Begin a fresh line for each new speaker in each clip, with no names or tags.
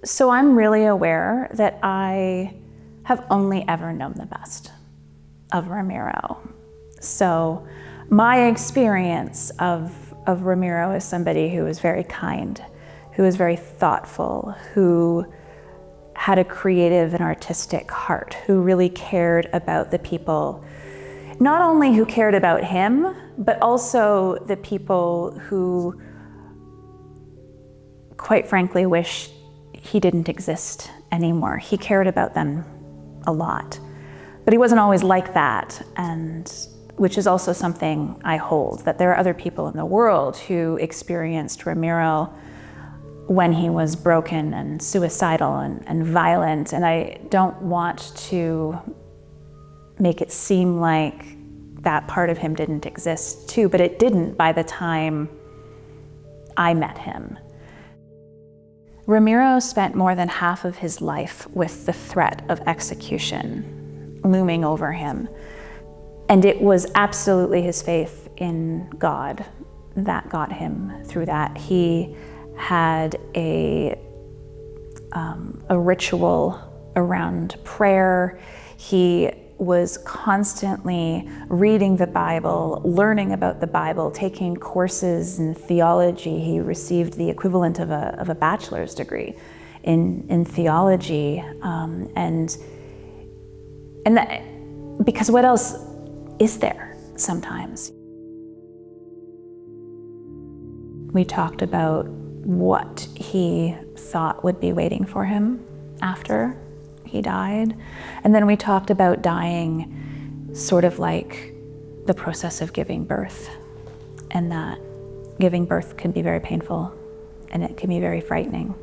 So I'm really aware that I have only ever known the best of Ramiro. So my experience of Ramiro is somebody who was very kind, who was very thoughtful, who had a creative and artistic heart, who really cared about the people, not only who cared about him, but also the people who, quite frankly, wished he didn't exist anymore. He cared about them a lot, but he wasn't always like that, and which is also something I hold, that there are other people in the world who experienced Ramiro when he was broken and suicidal and violent, and I don't want to make it seem like that part of him didn't exist too, but it didn't by the time I met him. Ramiro spent more than half of his life with the threat of execution looming over him. And it was absolutely his faith in God that got him through that. He had a ritual around prayer. He was constantly reading the Bible, learning about the Bible, taking courses in theology. He received the equivalent of a bachelor's degree in theology, and that, because what else is there sometimes? We talked about what he thought would be waiting for him after he died. And then we talked about dying sort of like the process of giving birth, and that giving birth can be very painful and it can be very frightening.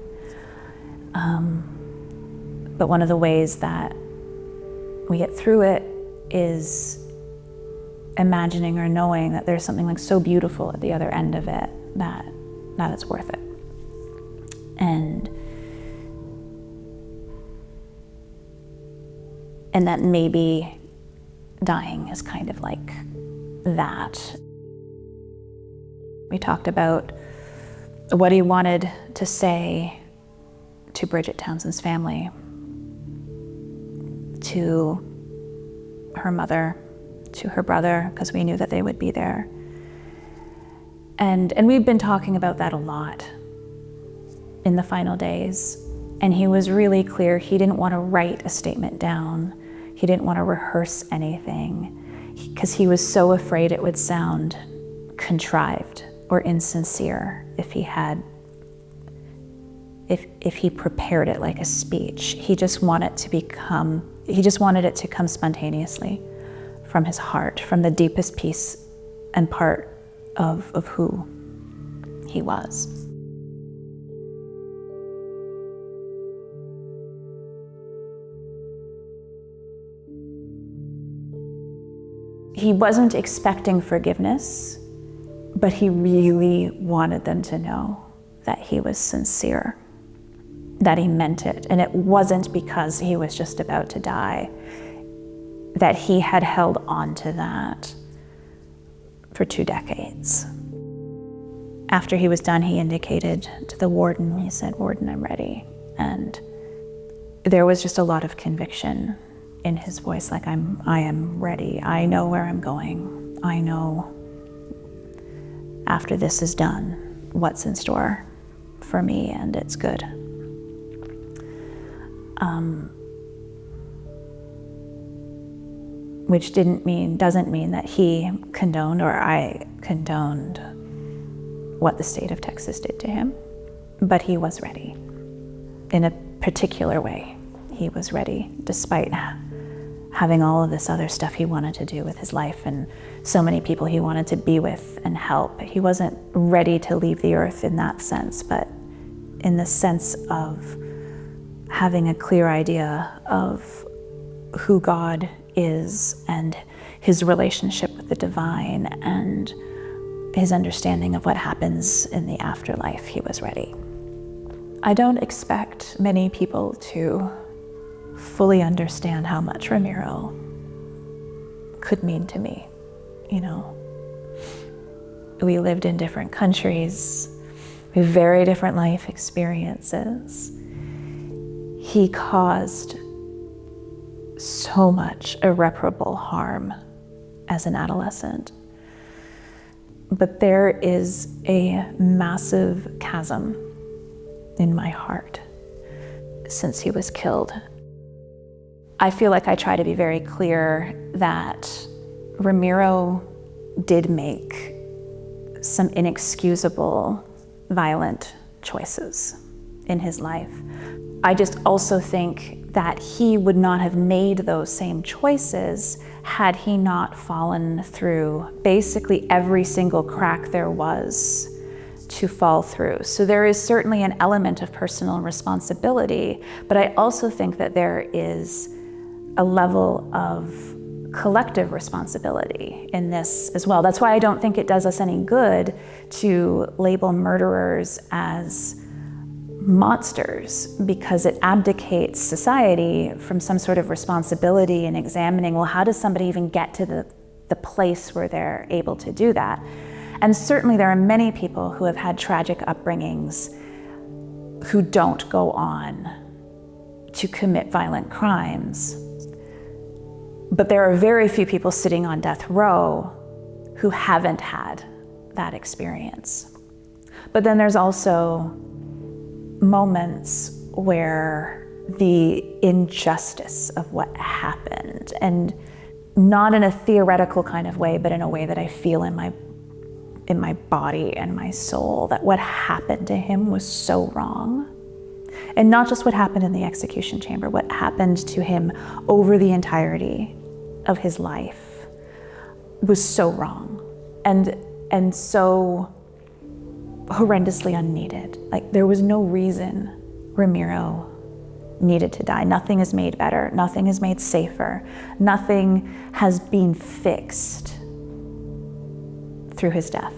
But one of the ways that we get through it is imagining or knowing that there's something like so beautiful at the other end of it that it's worth it. And that maybe dying is kind of like that. We talked about what he wanted to say to Bridget Townsend's family, to her mother, to her brother, because we knew that they would be there. And we've been talking about that a lot in the final days. And he was really clear he didn't want to write a statement down. He didn't want to rehearse anything because he was so afraid it would sound contrived or insincere if he prepared it like a speech. He just wanted it to come spontaneously from his heart, from the deepest piece and part of who he was. He wasn't expecting forgiveness, but he really wanted them to know that he was sincere, that he meant it. And it wasn't because he was just about to die, that he had held on to that for 2 decades. After he was done, he indicated to the warden, he said, "Warden, I'm ready." And there was just a lot of conviction in his voice, like, I am ready. I know where I'm going. I know after this is done what's in store for me, and it's good. Which doesn't mean that he condoned or I condoned what the state of Texas did to him, but he was ready in a particular way. He was ready despite having all of this other stuff he wanted to do with his life and so many people he wanted to be with and help. He wasn't ready to leave the earth in that sense, but in the sense of having a clear idea of who God is and his relationship with the divine and his understanding of what happens in the afterlife. He was ready. I don't expect many people to fully understand how much Ramiro could mean to me. You know, We lived in different countries, with very different life experiences. He caused so much irreparable harm as an adolescent. But there is a massive chasm in my heart since he was killed. I feel like I try to be very clear that Ramiro did make some inexcusable, violent choices in his life. I just also think that he would not have made those same choices had he not fallen through basically every single crack there was to fall through. So there is certainly an element of personal responsibility, but I also think that there is a level of collective responsibility in this as well. That's why I don't think it does us any good to label murderers as monsters, because it abdicates society from some sort of responsibility in examining, well, how does somebody even get to the place where they're able to do that? And certainly there are many people who have had tragic upbringings who don't go on to commit violent crimes. But there are very few people sitting on death row who haven't had that experience. But then there's also moments where the injustice of what happened, and not in a theoretical kind of way, but in a way that I feel in my body and my soul, that what happened to him was so wrong. And not just what happened in the execution chamber, what happened to him over the entirety of his life was so wrong and so horrendously unneeded. Like, there was no reason Ramiro needed to die. Nothing is made better, nothing is made safer, nothing has been fixed through his death.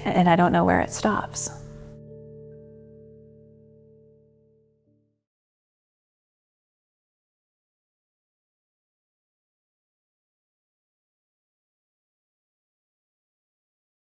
And I don't know where it stops.